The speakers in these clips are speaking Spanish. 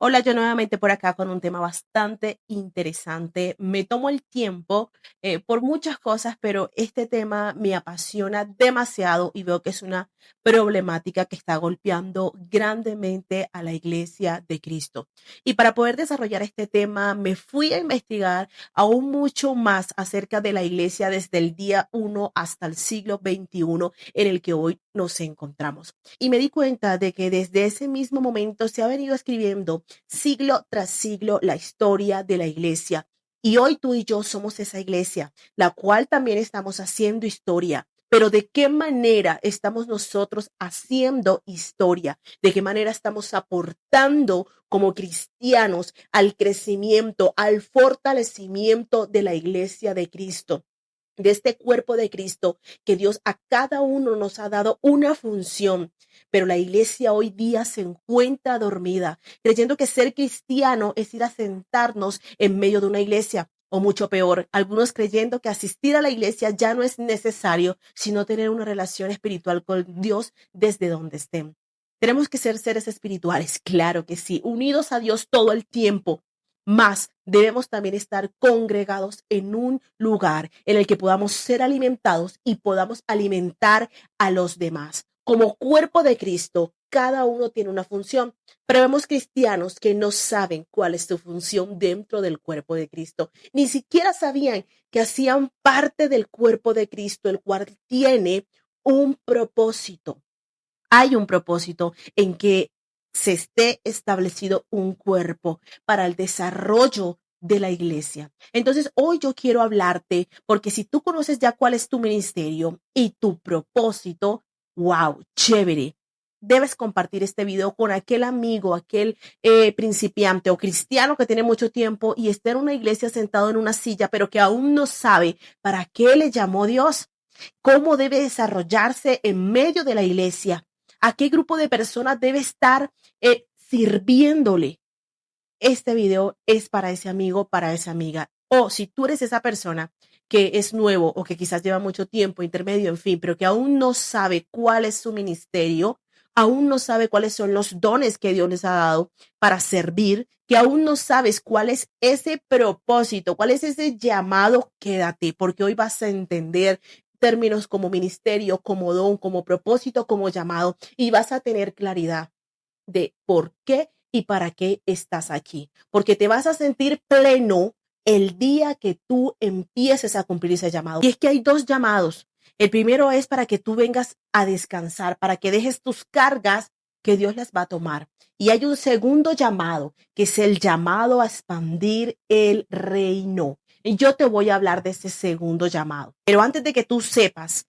Hola, yo nuevamente por acá con un tema bastante interesante. Me tomo el tiempo por muchas cosas, pero este tema me apasiona demasiado y veo que es una problemática que está golpeando grandemente a la iglesia de Cristo. Y para poder desarrollar este tema, me fui a investigar aún mucho más acerca de la iglesia desde el día 1 hasta el siglo XXI en el que hoy nos encontramos. Y me di cuenta de que desde ese mismo momento se ha venido escribiendo siglo tras siglo la historia de la iglesia. Y hoy tú y yo somos esa iglesia, la cual también estamos haciendo historia. Pero ¿de qué manera estamos nosotros haciendo historia? ¿De qué manera estamos aportando como cristianos al crecimiento, al fortalecimiento de la iglesia de Cristo? De este cuerpo de Cristo, que Dios a cada uno nos ha dado una función, pero la iglesia hoy día se encuentra dormida, creyendo que ser cristiano es ir a sentarnos en medio de una iglesia, o mucho peor, algunos creyendo que asistir a la iglesia ya no es necesario, sino tener una relación espiritual con Dios desde donde estén. Tenemos que ser seres espirituales, claro que sí, unidos a Dios todo el tiempo, más debemos también estar congregados en un lugar en el que podamos ser alimentados y podamos alimentar a los demás. Como cuerpo de Cristo, cada uno tiene una función, pero vemos cristianos que no saben cuál es su función dentro del cuerpo de Cristo. Ni siquiera sabían que hacían parte del cuerpo de Cristo, el cual tiene un propósito. Hay un propósito en que se esté establecido un cuerpo para el desarrollo de la iglesia. Entonces, hoy yo quiero hablarte porque si tú conoces ya cuál es tu ministerio y tu propósito, wow, chévere. Debes compartir este video con aquel amigo, aquel principiante o cristiano que tiene mucho tiempo y está en una iglesia sentado en una silla, pero que aún no sabe para qué le llamó Dios, cómo debe desarrollarse en medio de la iglesia, a qué grupo de personas debe estar sirviéndole. Este video es para ese amigo, para esa amiga. O si tú eres esa persona que es nuevo o que quizás lleva mucho tiempo, intermedio, en fin, pero que aún no sabe cuál es su ministerio, aún no sabe cuáles son los dones que Dios les ha dado para servir, que aún no sabes cuál es ese propósito, cuál es ese llamado, quédate, porque hoy vas a entender términos como ministerio, como don, como propósito, como llamado, y vas a tener claridad de por qué y para qué estás aquí, porque te vas a sentir pleno el día que tú empieces a cumplir ese llamado. Y es que hay dos llamados. El primero es para que tú vengas a descansar, para que dejes tus cargas que Dios las va a tomar. Y hay un segundo llamado, que es el llamado a expandir el reino. Y yo te voy a hablar de ese segundo llamado. Pero antes de que tú sepas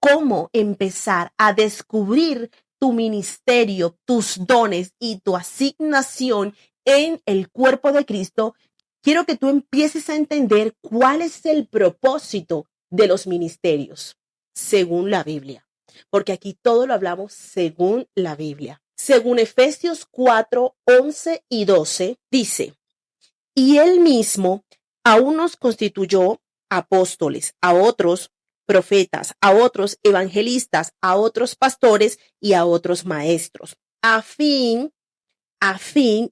cómo empezar a descubrir tu ministerio, tus dones y tu asignación en el cuerpo de Cristo, quiero que tú empieces a entender cuál es el propósito de los ministerios según la Biblia, porque aquí todo lo hablamos según la Biblia. Según Efesios 4, 11 y 12, dice, y él mismo a unos constituyó apóstoles, a otros profetas, a otros evangelistas, a otros pastores y a otros maestros,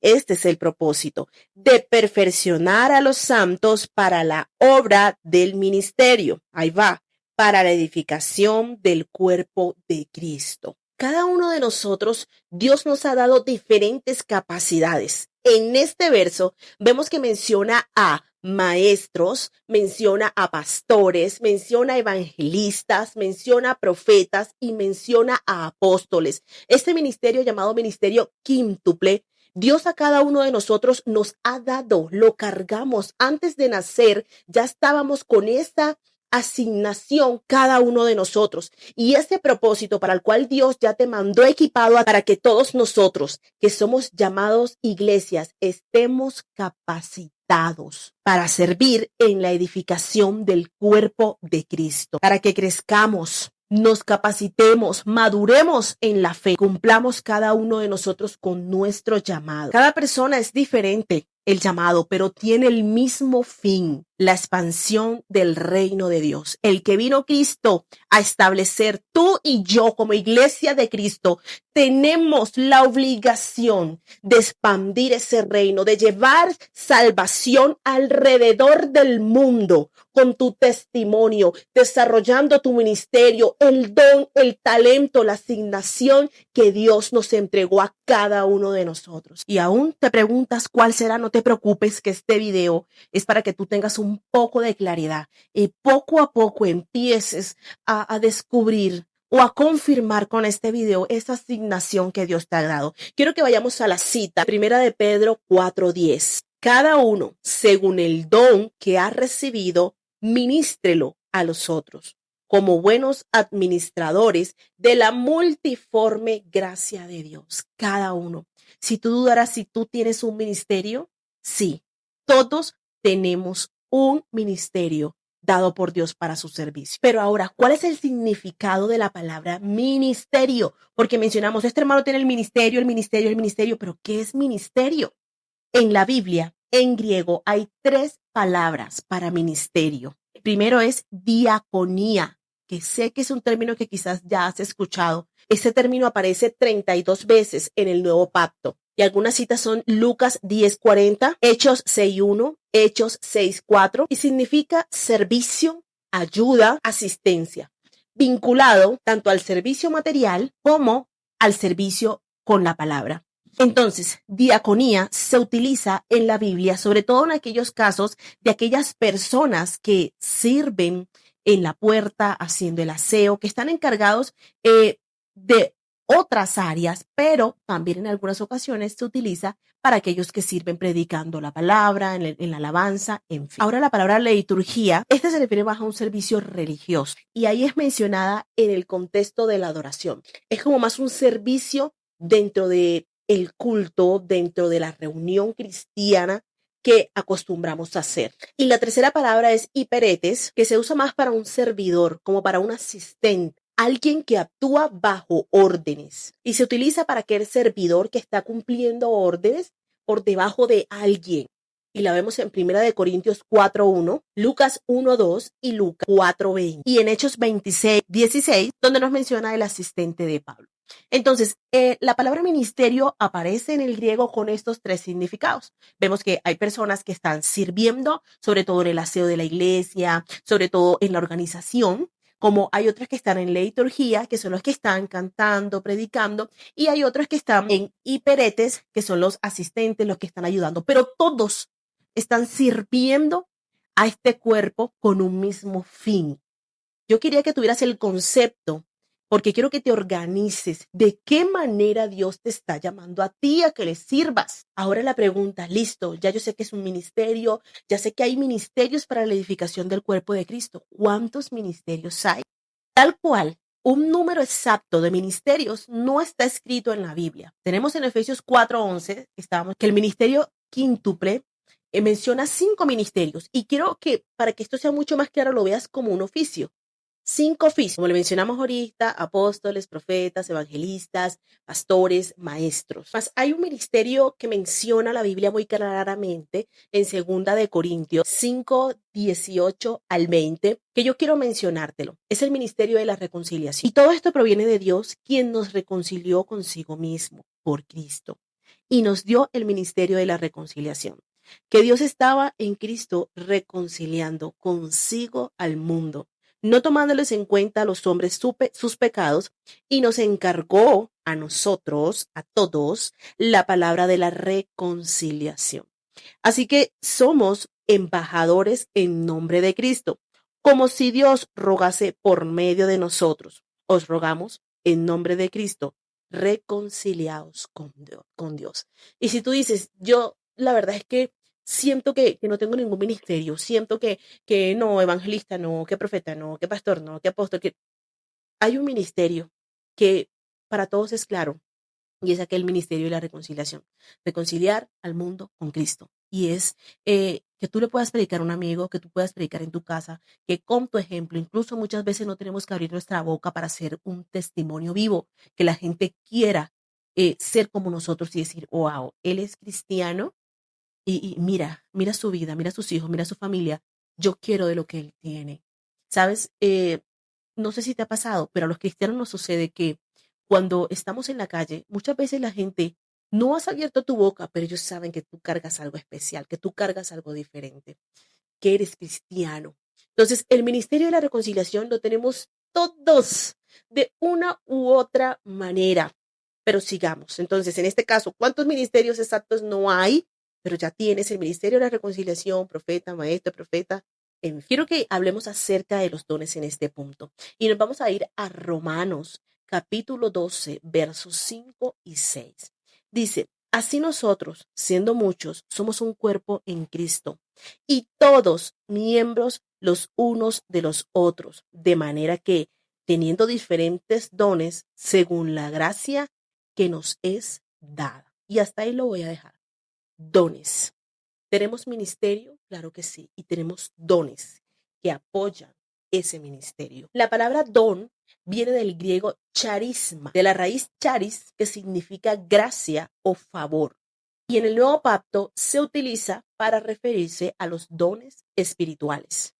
este es el propósito, de perfeccionar a los santos para la obra del ministerio. Ahí va, para la edificación del cuerpo de Cristo. Cada uno de nosotros, Dios nos ha dado diferentes capacidades. En este verso vemos que menciona a maestros, menciona a pastores, menciona a evangelistas, menciona a profetas y menciona a apóstoles. Este ministerio llamado ministerio quíntuple, Dios a cada uno de nosotros nos ha dado, lo cargamos. Antes de nacer ya estábamos con esta asignación cada uno de nosotros y ese propósito para el cual Dios ya te mandó equipado para que todos nosotros que somos llamados iglesias estemos capacitados para servir en la edificación del cuerpo de Cristo, para que crezcamos, nos capacitemos, maduremos en la fe, cumplamos cada uno de nosotros con nuestro llamado. Cada persona es diferente el llamado, pero tiene el mismo fin, la expansión del reino de Dios. El que vino Cristo a establecer, tú y yo como iglesia de Cristo, tenemos la obligación de expandir ese reino, de llevar salvación alrededor del mundo con tu testimonio, desarrollando tu ministerio, el don, el talento, la asignación que Dios nos entregó a cada uno de nosotros. Y aún te preguntas cuál será, no te preocupes, que este video es para que tú tengas un poco de claridad y poco a poco empieces a descubrir o a confirmar con este video esa asignación que Dios te ha dado. Quiero que vayamos a la cita, primera de Pedro 4:10. Cada uno, según el don que ha recibido, ministrelo a los otros, como buenos administradores de la multiforme gracia de Dios. Cada uno. Si tú dudaras si tú tienes un ministerio, sí, todos tenemos un ministerio dado por Dios para su servicio. Pero ahora, ¿cuál es el significado de la palabra ministerio? Porque mencionamos, este hermano tiene el ministerio, pero ¿qué es ministerio? En la Biblia, en griego, hay 3 palabras para ministerio. Primero es diaconía, que sé que es un término que quizás ya has escuchado. Este término aparece 32 veces en el Nuevo Pacto. Y algunas citas son Lucas 10:40, Hechos 6:1, Hechos 6:4, y significa servicio, ayuda, asistencia, vinculado tanto al servicio material como al servicio con la palabra. Entonces, diaconía se utiliza en la Biblia, sobre todo en aquellos casos de aquellas personas que sirven en la puerta, haciendo el aseo, que están encargados de otras áreas, pero también en algunas ocasiones se utiliza para aquellos que sirven predicando la palabra, en la alabanza, en fin. Ahora la palabra liturgia, esta se refiere más a un servicio religioso y ahí es mencionada en el contexto de la adoración. Es como más un servicio dentro de el culto, dentro de la reunión cristiana que acostumbramos a hacer. Y la tercera palabra es hiperetes, que se usa más para un servidor, como para un asistente, alguien que actúa bajo órdenes. Y se utiliza para aquel servidor que está cumpliendo órdenes por debajo de alguien. Y la vemos en Primera de Corintios 4:1, Lucas 1:2 y Lucas 4:20. Y en Hechos 26:16, donde nos menciona el asistente de Pablo. Entonces, la palabra ministerio aparece en el griego con estos 3 significados. Vemos que hay personas que están sirviendo, sobre todo en el aseo de la iglesia, sobre todo en la organización, como hay otras que están en la liturgia, que son los que están cantando, predicando, y hay otros que están en hiperetes, que son los asistentes, los que están ayudando, pero todos están sirviendo a este cuerpo con un mismo fin. Yo quería que tuvieras el concepto, porque quiero que te organices de qué manera Dios te está llamando a ti a que le sirvas. Ahora la pregunta, listo, ya yo sé que es un ministerio, ya sé que hay ministerios para la edificación del cuerpo de Cristo. ¿Cuántos ministerios hay? Tal cual, un número exacto de ministerios no está escrito en la Biblia. Tenemos en Efesios 4:11, que el ministerio quíntuple menciona 5 ministerios y quiero que para que esto sea mucho más claro lo veas como un oficio. 5 oficios, como le mencionamos ahorita, apóstoles, profetas, evangelistas, pastores, maestros. Más hay un ministerio que menciona la Biblia muy claramente en Segunda de Corintios 5:18-20, que yo quiero mencionártelo. Es el ministerio de la reconciliación. Y todo esto proviene de Dios, quien nos reconcilió consigo mismo por Cristo y nos dio el ministerio de la reconciliación. Que Dios estaba en Cristo reconciliando consigo al mundo, no tomándoles en cuenta a los hombres sus pecados, y nos encargó a nosotros, a todos, la palabra de la reconciliación. Así que somos embajadores en nombre de Cristo, como si Dios rogase por medio de nosotros. Os rogamos en nombre de Cristo, reconciliaos con Dios. Y si tú dices, yo la verdad es que siento que no tengo ningún ministerio, siento que no, evangelista no, que profeta no, que pastor no, que apóstol, que hay un ministerio que para todos es claro, y es aquel ministerio de la reconciliación, reconciliar al mundo con Cristo. Y es que tú le puedas predicar a un amigo, que tú puedas predicar en tu casa, que con tu ejemplo, incluso muchas veces no tenemos que abrir nuestra boca para hacer un testimonio vivo, que la gente quiera ser como nosotros y decir, wow, él es cristiano y mira su vida, mira sus hijos, mira su familia. Yo quiero de lo que él tiene. ¿Sabes? No sé si te ha pasado, pero a los cristianos nos sucede que cuando estamos en la calle, muchas veces la gente no has abierto tu boca, pero ellos saben que tú cargas algo especial, que tú cargas algo diferente, que eres cristiano. Entonces, el ministerio de la reconciliación lo tenemos todos de una u otra manera, pero sigamos. Entonces, en este caso, ¿cuántos ministerios exactos no hay? Pero ya tienes el ministerio de la reconciliación, profeta, maestro, profeta. Quiero que hablemos acerca de los dones en este punto. Y nos vamos a ir a Romanos, capítulo 12, versos 5 y 6. Dice, así nosotros, siendo muchos, somos un cuerpo en Cristo y todos miembros los unos de los otros, de manera que, teniendo diferentes dones, según la gracia que nos es dada. Y hasta ahí lo voy a dejar. Dones. ¿Tenemos ministerio? Claro que sí. Y tenemos dones que apoyan ese ministerio. La palabra don viene del griego charisma, de la raíz charis, que significa gracia o favor. Y en el nuevo pacto se utiliza para referirse a los dones espirituales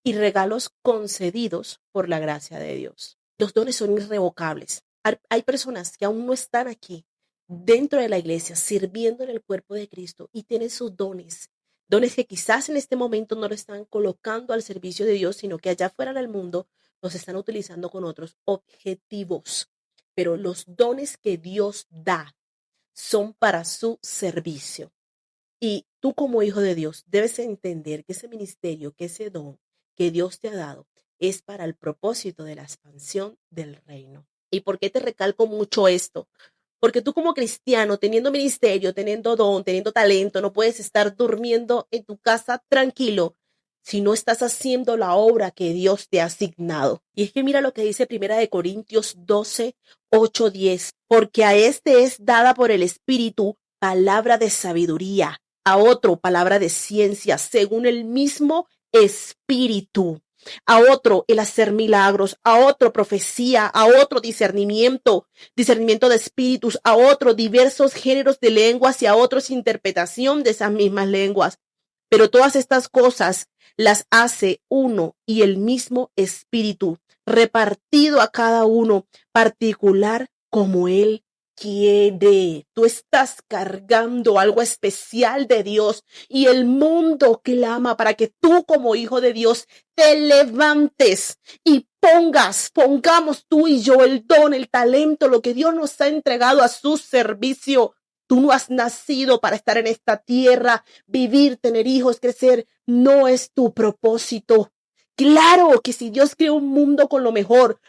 y regalos concedidos por la gracia de Dios. Los dones son irrevocables. Hay personas que aún no están aquí dentro de la iglesia, sirviendo en el cuerpo de Cristo y tienen sus dones. Dones que quizás en este momento no lo están colocando al servicio de Dios, sino que allá afuera en el mundo los están utilizando con otros objetivos. Pero los dones que Dios da son para su servicio. Y tú como hijo de Dios debes entender que ese ministerio, que ese don que Dios te ha dado es para el propósito de la expansión del reino. ¿Y por qué te recalco mucho esto? Porque tú como cristiano, teniendo ministerio, teniendo don, teniendo talento, no puedes estar durmiendo en tu casa tranquilo si no estás haciendo la obra que Dios te ha asignado. Y es que mira lo que dice Primera de Corintios 12, 8, 10. Porque a este es dada por el Espíritu palabra de sabiduría, a otro palabra de ciencia, según el mismo Espíritu, a otro el hacer milagros, a otro profecía, a otro discernimiento, discernimiento de espíritus, a otro diversos géneros de lenguas y a otros interpretación de esas mismas lenguas. Pero todas estas cosas las hace uno y el mismo Espíritu, repartido a cada uno particular como Él quiere. Tú estás cargando algo especial de Dios y el mundo clama para que tú como hijo de Dios te levantes y pongamos tú y yo el don, el talento, lo que Dios nos ha entregado a su servicio. Tú no has nacido para estar en esta tierra, vivir, tener hijos, crecer. No es tu propósito. Claro que si Dios creó un mundo con lo mejor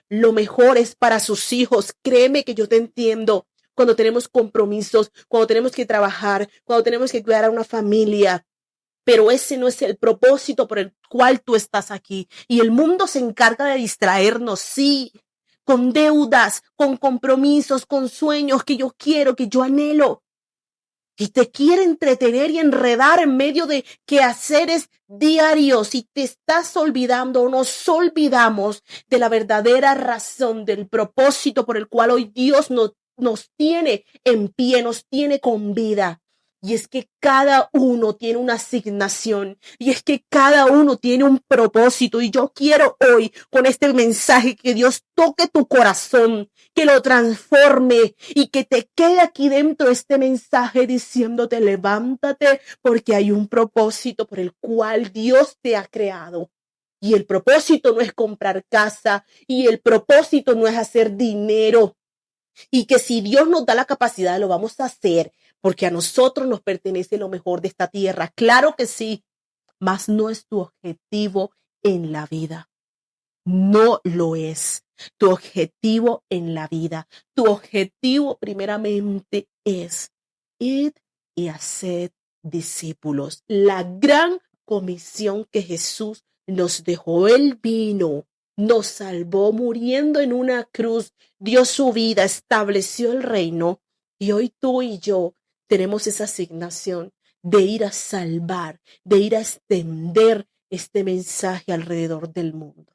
es para sus hijos. Créeme que yo te entiendo. Cuando tenemos compromisos, cuando tenemos que trabajar, cuando tenemos que cuidar a una familia. Pero ese no es el propósito por el cual tú estás aquí. Y el mundo se encarga de distraernos, sí, con deudas, con compromisos, con sueños que yo quiero, que yo anhelo. Y te quiere entretener y enredar en medio de quehaceres diarios y te estás olvidando o nos olvidamos de la verdadera razón, del propósito por el cual hoy Dios nos tiene en pie, nos tiene con vida. Y es que cada uno tiene una asignación y es que cada uno tiene un propósito. Y yo quiero hoy con este mensaje que Dios toque tu corazón, que lo transforme y que te quede aquí dentro este mensaje diciéndote levántate porque hay un propósito por el cual Dios te ha creado. Y el propósito no es comprar casa y el propósito no es hacer dinero. Y que si Dios nos da la capacidad, lo vamos a hacer porque a nosotros nos pertenece lo mejor de esta tierra. Claro que sí, mas no es tu objetivo en la vida. No lo es tu objetivo en la vida. Tu objetivo primeramente es ir y hacer discípulos. La gran comisión que Jesús nos dejó. Él vino, nos salvó muriendo en una cruz, dio su vida, estableció el reino y hoy tú y yo tenemos esa asignación de ir a salvar, de ir a extender este mensaje alrededor del mundo.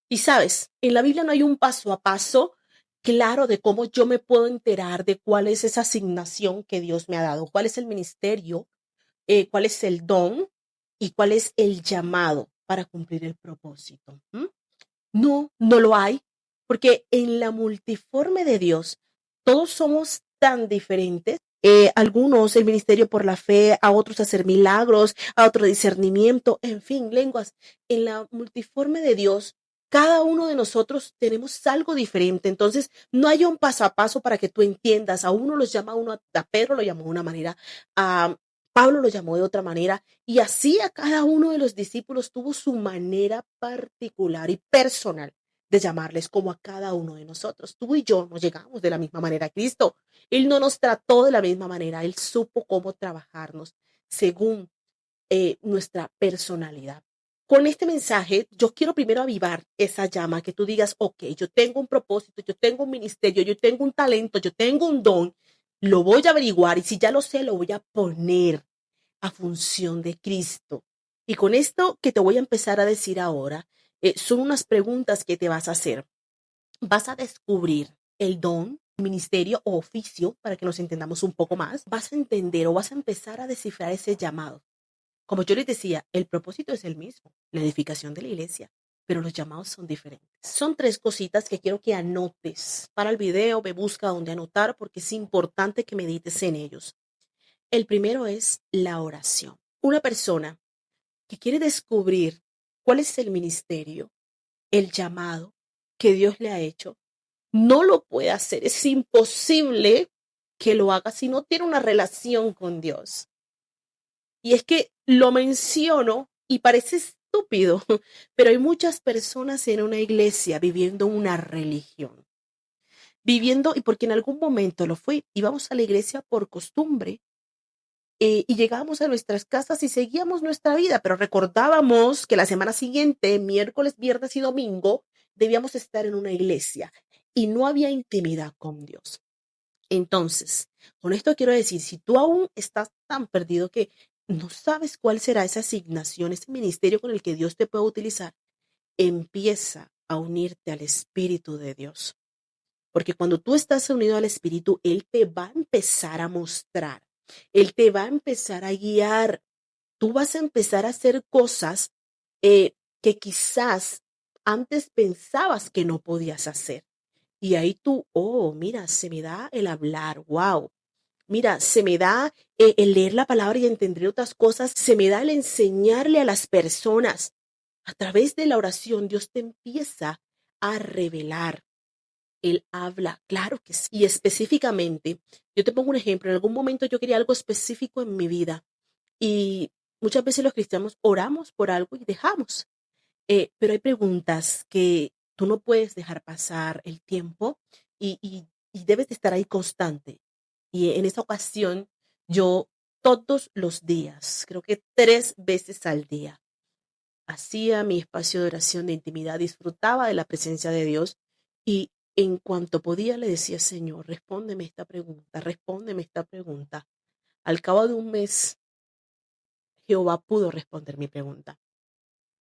Y sabes, en la Biblia no hay un paso a paso claro de cómo yo me puedo enterar de cuál es esa asignación que Dios me ha dado, cuál es el ministerio cuál es el don y cuál es el llamado para cumplir el propósito. No, no lo hay, porque en la multiforme de Dios todos somos tan diferentes. Algunos el ministerio por la fe, a otros hacer milagros, a otro discernimiento, en fin, lenguas. En la multiforme de Dios, cada uno de nosotros tenemos algo diferente. Entonces, no hay un paso a paso para que tú entiendas. A uno los llama, a Pedro lo llamó de una manera, a Pablo lo llamó de otra manera, y así a cada uno de los discípulos tuvo su manera particular y personal de llamarles, como a cada uno de nosotros. Tú y yo no llegamos de la misma manera a Cristo. Él no nos trató de la misma manera. Él supo cómo trabajarnos según nuestra personalidad. Con este mensaje, yo quiero primero avivar esa llama, que tú digas, ok, yo tengo un propósito, yo tengo un ministerio, yo tengo un talento, yo tengo un don, lo voy a averiguar y si ya lo sé, lo voy a poner a función de Cristo. Y con esto que te voy a empezar a decir ahora, son unas preguntas que te vas a hacer. Vas a descubrir el don, ministerio o oficio, para que nos entendamos un poco más. Vas a entender o vas a empezar a descifrar ese llamado. Como yo les decía, el propósito es el mismo, la edificación de la iglesia, pero los llamados son diferentes. Son tres cositas que quiero que anotes. Para el video, me busca donde anotar porque es importante que medites en ellos. El primero es la oración. Una persona que quiere descubrir cuál es el ministerio, el llamado que Dios le ha hecho, no lo puede hacer. Es imposible que lo haga si no tiene una relación con Dios. Y es que lo menciono y parece estúpido, pero hay muchas personas en una iglesia viviendo una religión. Viviendo, y porque en algún momento lo fue, íbamos a la iglesia por costumbre, y llegábamos a nuestras casas y seguíamos nuestra vida, pero recordábamos que la semana siguiente, miércoles, viernes y domingo, debíamos estar en una iglesia y no había intimidad con Dios. Entonces, con esto quiero decir, si tú aún estás tan perdido que no sabes cuál será esa asignación, ese ministerio con el que Dios te puede utilizar, empieza a unirte al Espíritu de Dios. Porque cuando tú estás unido al Espíritu, Él te va a empezar a mostrar, Él te va a empezar a guiar. Tú vas a empezar a hacer cosas que quizás antes pensabas que no podías hacer. Y ahí tú, oh, mira, se me da el hablar, wow. Mira, se me da el leer la palabra y entender otras cosas, se me da el enseñarle a las personas. A través de la oración, Dios te empieza a revelar. Él habla, claro que sí. Y específicamente, yo te pongo un ejemplo, en algún momento yo quería algo específico en mi vida y muchas veces los cristianos oramos por algo y dejamos. Pero hay preguntas que tú no puedes dejar pasar el tiempo y debes de estar ahí constante. Y en esta ocasión, yo todos los días, creo que 3 veces al día, hacía mi espacio de oración de intimidad, disfrutaba de la presencia de Dios y en cuanto podía le decía, Señor, respóndeme esta pregunta, respóndeme esta pregunta. Al cabo de un mes, Jehová pudo responder mi pregunta.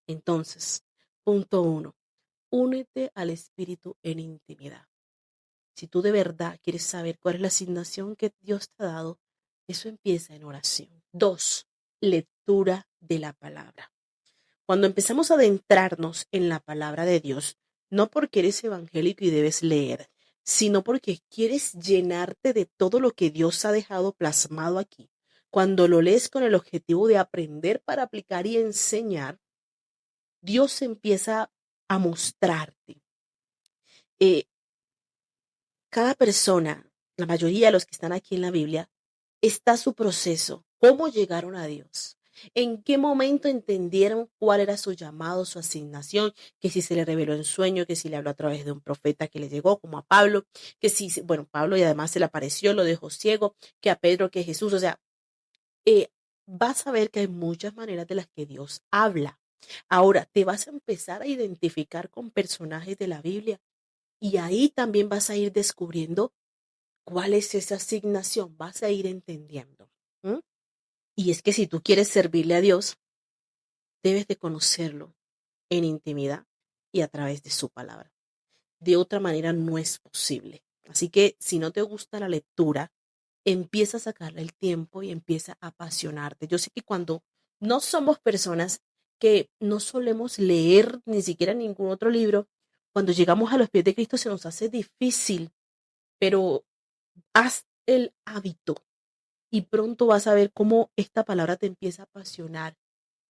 Entonces, punto uno, únete al Espíritu en intimidad. Si tú de verdad quieres saber cuál es la asignación que Dios te ha dado, eso empieza en oración. Dos, lectura de la palabra. Cuando empezamos a adentrarnos en la palabra de Dios, no porque eres evangélico y debes leer, sino porque quieres llenarte de todo lo que Dios ha dejado plasmado aquí. Cuando lo lees con el objetivo de aprender para aplicar y enseñar, Dios empieza a mostrarte. Eh, Cada persona, la mayoría de los que están aquí en la Biblia, está su proceso, cómo llegaron a Dios, en qué momento entendieron cuál era su llamado, su asignación, que si se le reveló en sueño, que si le habló a través de un profeta que le llegó, como a Pablo, que si, bueno, Pablo y además se le apareció, lo dejó ciego, que a Pedro, que Jesús, o sea, eh, vas a ver que hay muchas maneras de las que Dios habla. Ahora, te vas a empezar a identificar con personajes de la Biblia y ahí también vas a ir descubriendo cuál es esa asignación, vas a ir entendiendo. ¿M? Y es que si tú quieres servirle a Dios, debes de conocerlo en intimidad y a través de su palabra. De otra manera no es posible. Así que si no te gusta la lectura, empieza a sacarle el tiempo y empieza a apasionarte. Yo sé que cuando no somos personas que no solemos leer ni siquiera ningún otro libro, cuando llegamos a los pies de Cristo se nos hace difícil, pero haz el hábito y pronto vas a ver cómo esta palabra te empieza a apasionar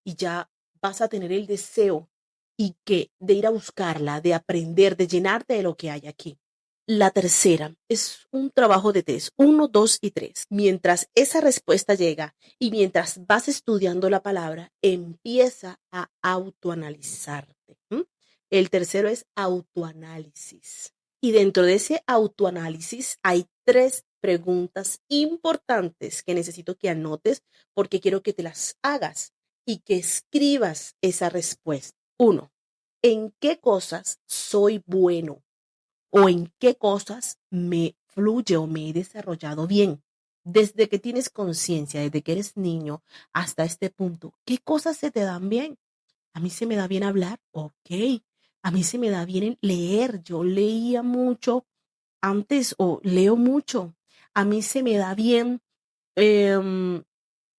y ya vas a tener el deseo y que de ir a buscarla, de aprender, de llenarte de lo que hay aquí. La tercera es un trabajo de test, uno, dos y tres. Mientras esa respuesta llega y mientras vas estudiando la palabra, empieza a autoanalizarte. El tercero es autoanálisis. Y dentro de ese autoanálisis hay tres preguntas importantes que necesito que anotes porque quiero que te las hagas y que escribas esa respuesta. Uno, ¿en qué cosas soy bueno? ¿O en qué cosas me fluye o me he desarrollado bien? Desde que tienes conciencia, desde que eres niño hasta este punto, ¿qué cosas se te dan bien? A mí se me da bien hablar, ok. A mí se me da bien leer. Yo leía mucho antes o leo mucho. A mí se me da bien eh,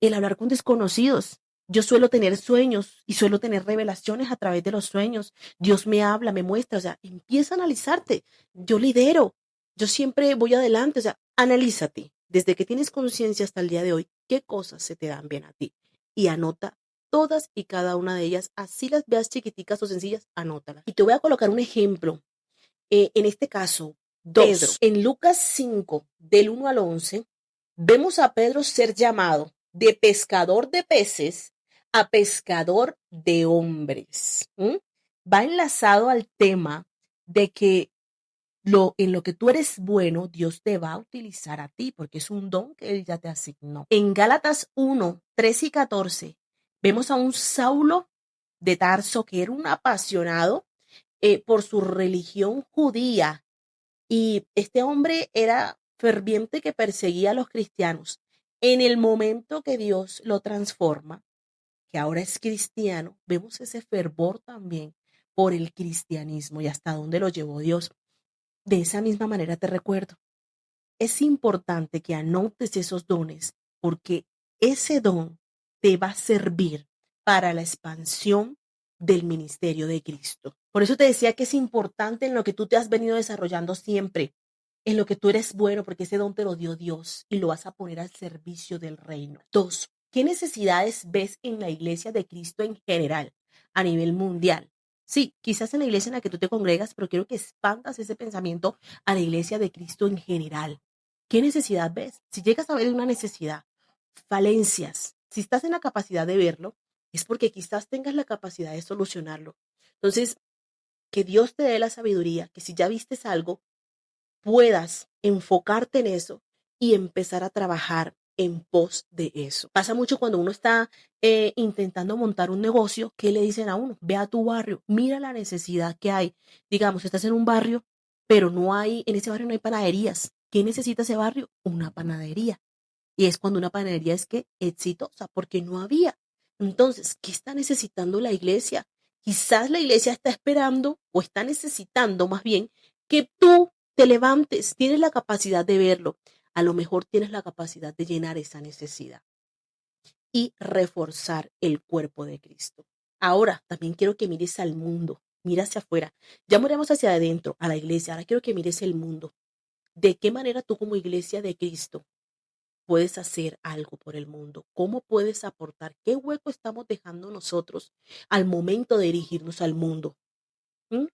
el hablar con desconocidos. Yo suelo tener sueños y suelo tener revelaciones a través de los sueños. Dios me habla, me muestra, o sea, empieza a analizarte. Yo lidero, yo siempre voy adelante, o sea, analízate. Desde que tienes conciencia hasta el día de hoy, qué cosas se te dan bien a ti. Y anota todas y cada una de ellas, así las veas chiquiticas o sencillas, anótalas. Y te voy a colocar un ejemplo. En este caso, Pedro, en Lucas 5, del 1 al 11, vemos a Pedro ser llamado de pescador de peces a pescador de hombres. Va enlazado al tema de que en lo que tú eres bueno, Dios te va a utilizar a ti, porque es un don que Él ya te asignó. En Gálatas 1, 13 y 14, vemos a un Saulo de Tarso que era un apasionado por su religión judía. Y este hombre era ferviente que perseguía a los cristianos. En el momento que Dios lo transforma, que ahora es cristiano, vemos ese fervor también por el cristianismo y hasta dónde lo llevó Dios. De esa misma manera te recuerdo, es importante que anotes esos dones porque ese don te va a servir para la expansión del ministerio de Cristo. Por eso te decía que es importante en lo que tú te has venido desarrollando siempre, en lo que tú eres bueno, porque ese don te lo dio Dios y lo vas a poner al servicio del reino. Dos, ¿qué necesidades ves en la iglesia de Cristo en general, a nivel mundial? Sí, quizás en la iglesia en la que tú te congregas, pero quiero que expandas ese pensamiento a la iglesia de Cristo en general. ¿Qué necesidad ves? Si llegas a ver una necesidad, falencias, si estás en la capacidad de verlo, es porque quizás tengas la capacidad de solucionarlo. Entonces, que Dios te dé la sabiduría, que si ya vistes algo, puedas enfocarte en eso y empezar a trabajar en pos de eso. Pasa mucho cuando uno está intentando montar un negocio, ¿qué le dicen a uno? Ve a tu barrio, mira la necesidad que hay. Digamos, estás en un barrio, pero en ese barrio no hay panaderías. ¿Qué necesita ese barrio? Una panadería. Y es cuando una panadería es que exitosa, porque no había. Entonces, ¿qué está necesitando la iglesia? Quizás la iglesia está esperando o está necesitando más bien que tú te levantes, tienes la capacidad de verlo. A lo mejor tienes la capacidad de llenar esa necesidad y reforzar el cuerpo de Cristo. Ahora, también quiero que mires al mundo, mira hacia afuera. Ya miramos hacia adentro, a la iglesia. Ahora quiero que mires el mundo. ¿De qué manera tú como iglesia de Cristo puedes hacer algo por el mundo? ¿Cómo puedes aportar? ¿Qué hueco estamos dejando nosotros al momento de dirigirnos al mundo? ¿Mm?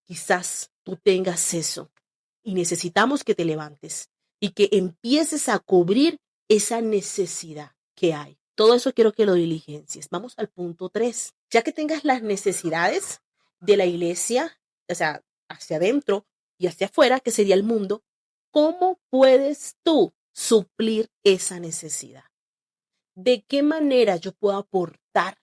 Quizás tú tengas eso y necesitamos que te levantes y que empieces a cubrir esa necesidad que hay. Todo eso quiero que lo diligencies. Vamos al punto 3. Ya que tengas las necesidades de la iglesia, o sea, hacia adentro y hacia afuera, que sería el mundo, ¿cómo puedes tú suplir esa necesidad? ¿De qué manera yo puedo aportar?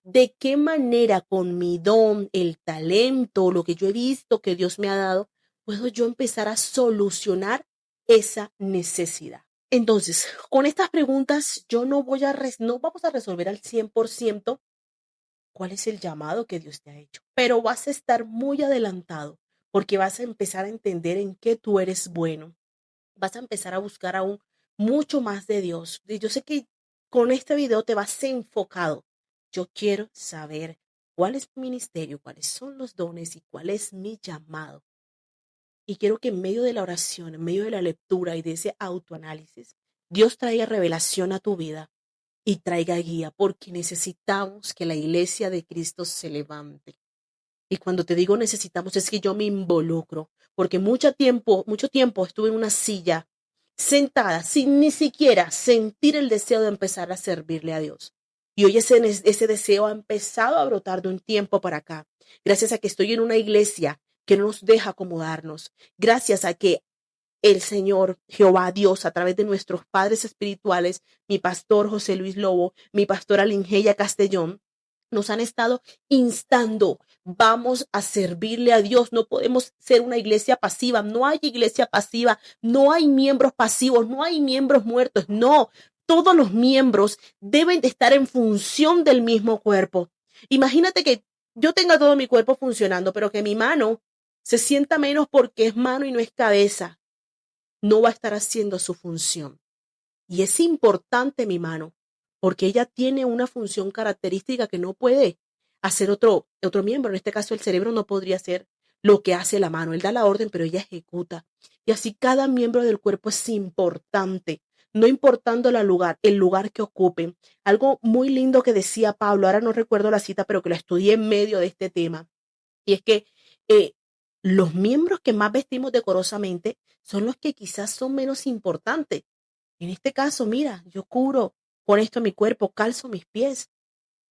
¿De qué manera con mi don, el talento, lo que yo he visto que Dios me ha dado, puedo yo empezar a solucionar esa necesidad? Entonces, con estas preguntas yo no vamos a resolver al 100% cuál es el llamado que Dios te ha hecho, pero vas a estar muy adelantado porque vas a empezar a entender en qué tú eres bueno, vas a empezar a buscar aún mucho más de Dios. Y yo sé que con este video te vas enfocado. Yo quiero saber cuál es mi ministerio, cuáles son los dones y cuál es mi llamado. Y quiero que en medio de la oración, en medio de la lectura y de ese autoanálisis, Dios traiga revelación a tu vida y traiga guía, porque necesitamos que la iglesia de Cristo se levante. Y cuando te digo necesitamos, es que yo me involucro, porque mucho tiempo estuve en una silla sentada sin ni siquiera sentir el deseo de empezar a servirle a Dios. Y hoy ese deseo ha empezado a brotar de un tiempo para acá, gracias a que estoy en una iglesia que no nos deja acomodarnos, gracias a que el Señor Jehová Dios, a través de nuestros padres espirituales, mi pastor José Luis Lobo, mi pastora Lingeya Castellón, nos han estado instando, vamos a servirle a Dios, no podemos ser una iglesia pasiva, no hay iglesia pasiva, no hay miembros pasivos, no hay miembros muertos, no, todos los miembros deben de estar en función del mismo cuerpo. Imagínate que yo tenga todo mi cuerpo funcionando, pero que mi mano se sienta menos porque es mano y no es cabeza, no va a estar haciendo su función. Y es importante mi mano, porque ella tiene una función característica que no puede hacer otro miembro. En este caso, el cerebro no podría hacer lo que hace la mano. Él da la orden, pero ella ejecuta. Y así cada miembro del cuerpo es importante, no importando el lugar que ocupen. Algo muy lindo que decía Pablo, ahora no recuerdo la cita, pero que la estudié en medio de este tema. Y es que eh, los miembros que más vestimos decorosamente son los que quizás son menos importantes. En este caso, mira, yo cubro con esto mi cuerpo, calzo mis pies,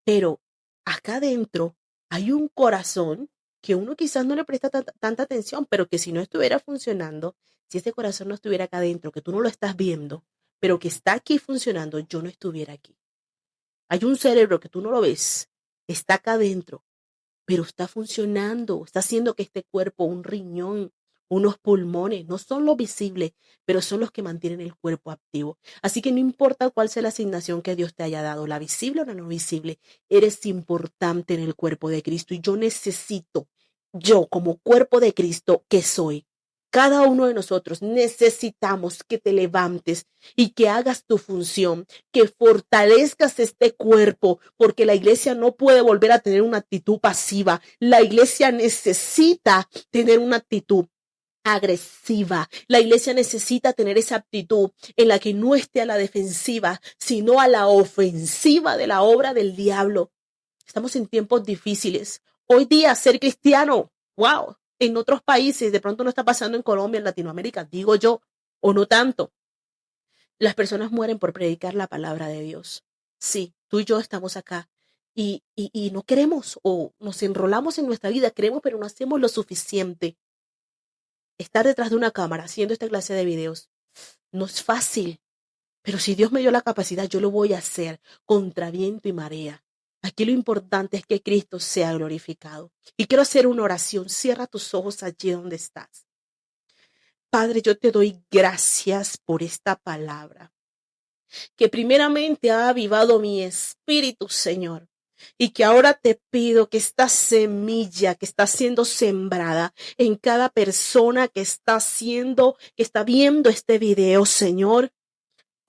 pero acá adentro hay un corazón que uno quizás no le presta tanta atención, pero que si no estuviera funcionando, si ese corazón no estuviera acá adentro, que tú no lo estás viendo, pero que está aquí funcionando, yo no estuviera aquí. Hay un cerebro que tú no lo ves, está acá adentro, pero está funcionando, está haciendo que este cuerpo, un riñón, unos pulmones, no son los visibles, pero son los que mantienen el cuerpo activo. Así que no importa cuál sea la asignación que Dios te haya dado, la visible o la no visible, eres importante en el cuerpo de Cristo. Y yo necesito, yo como cuerpo de Cristo que soy, cada uno de nosotros necesitamos que te levantes y que hagas tu función, que fortalezcas este cuerpo, porque la iglesia no puede volver a tener una actitud pasiva. La iglesia necesita tener una actitud agresiva. La iglesia necesita tener esa actitud en la que no esté a la defensiva, sino a la ofensiva de la obra del diablo. Estamos en tiempos difíciles. Hoy día ser cristiano, wow, en otros países, de pronto no está pasando en Colombia, en Latinoamérica, digo yo, o no tanto. Las personas mueren por predicar la palabra de Dios. Sí, tú y yo estamos acá y no queremos o nos enrolamos en nuestra vida, queremos, pero no hacemos lo suficiente. Estar detrás de una cámara haciendo esta clase de videos no es fácil, pero si Dios me dio la capacidad, yo lo voy a hacer contra viento y marea. Aquí lo importante es que Cristo sea glorificado. Y quiero hacer una oración. Cierra tus ojos allí donde estás. Padre, yo te doy gracias por esta palabra, que primeramente ha avivado mi espíritu, Señor. Y que ahora te pido que esta semilla que está siendo sembrada en cada persona que está viendo este video, Señor,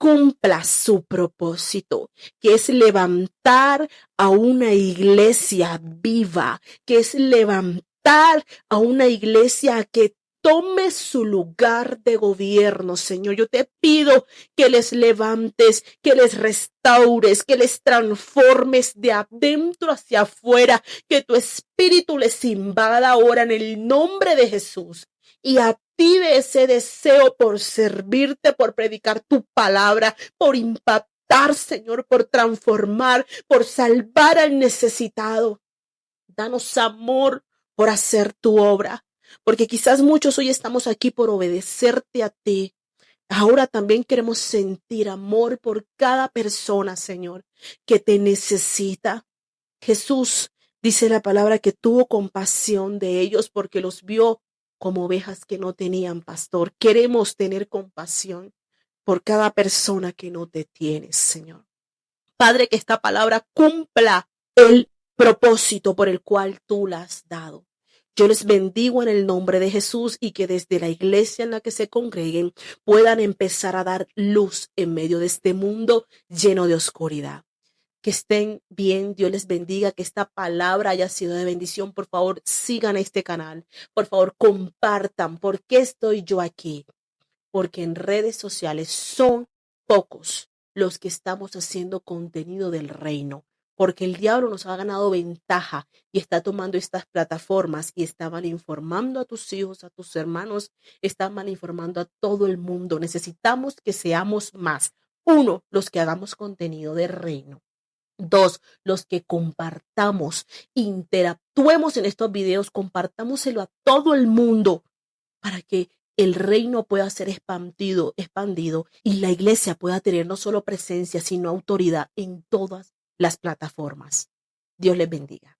cumpla su propósito, que es levantar a una iglesia viva, que es levantar a una iglesia que tome su lugar de gobierno, Señor. Yo te pido que les levantes, que les restaures, que les transformes de adentro hacia afuera, que tu espíritu les invada ahora en el nombre de Jesús y active ese deseo por servirte, por predicar tu palabra, por impactar, Señor, por transformar, por salvar al necesitado. Danos amor por hacer tu obra, porque quizás muchos hoy estamos aquí por obedecerte a ti. Ahora también queremos sentir amor por cada persona, Señor, que te necesita. Jesús dice la palabra que tuvo compasión de ellos porque los vio como ovejas que no tenían pastor. Queremos tener compasión por cada persona que no te tiene, Señor. Padre, que esta palabra cumpla el propósito por el cual tú la has dado. Yo les bendigo en el nombre de Jesús y que desde la iglesia en la que se congreguen puedan empezar a dar luz en medio de este mundo lleno de oscuridad. Que estén bien, Dios les bendiga, que esta palabra haya sido de bendición. Por favor, sigan este canal. Por favor, compartan. ¿Por qué estoy yo aquí? Porque en redes sociales son pocos los que estamos haciendo contenido del reino, porque el diablo nos ha ganado ventaja y está tomando estas plataformas y está mal informando a tus hijos, a tus hermanos, está mal informando a todo el mundo. Necesitamos que seamos más. Uno, los que hagamos contenido del reino. Dos, los que compartamos, interactuemos en estos videos, compartámoselo a todo el mundo para que el reino pueda ser expandido y la iglesia pueda tener no solo presencia, sino autoridad en todas las plataformas. Dios les bendiga.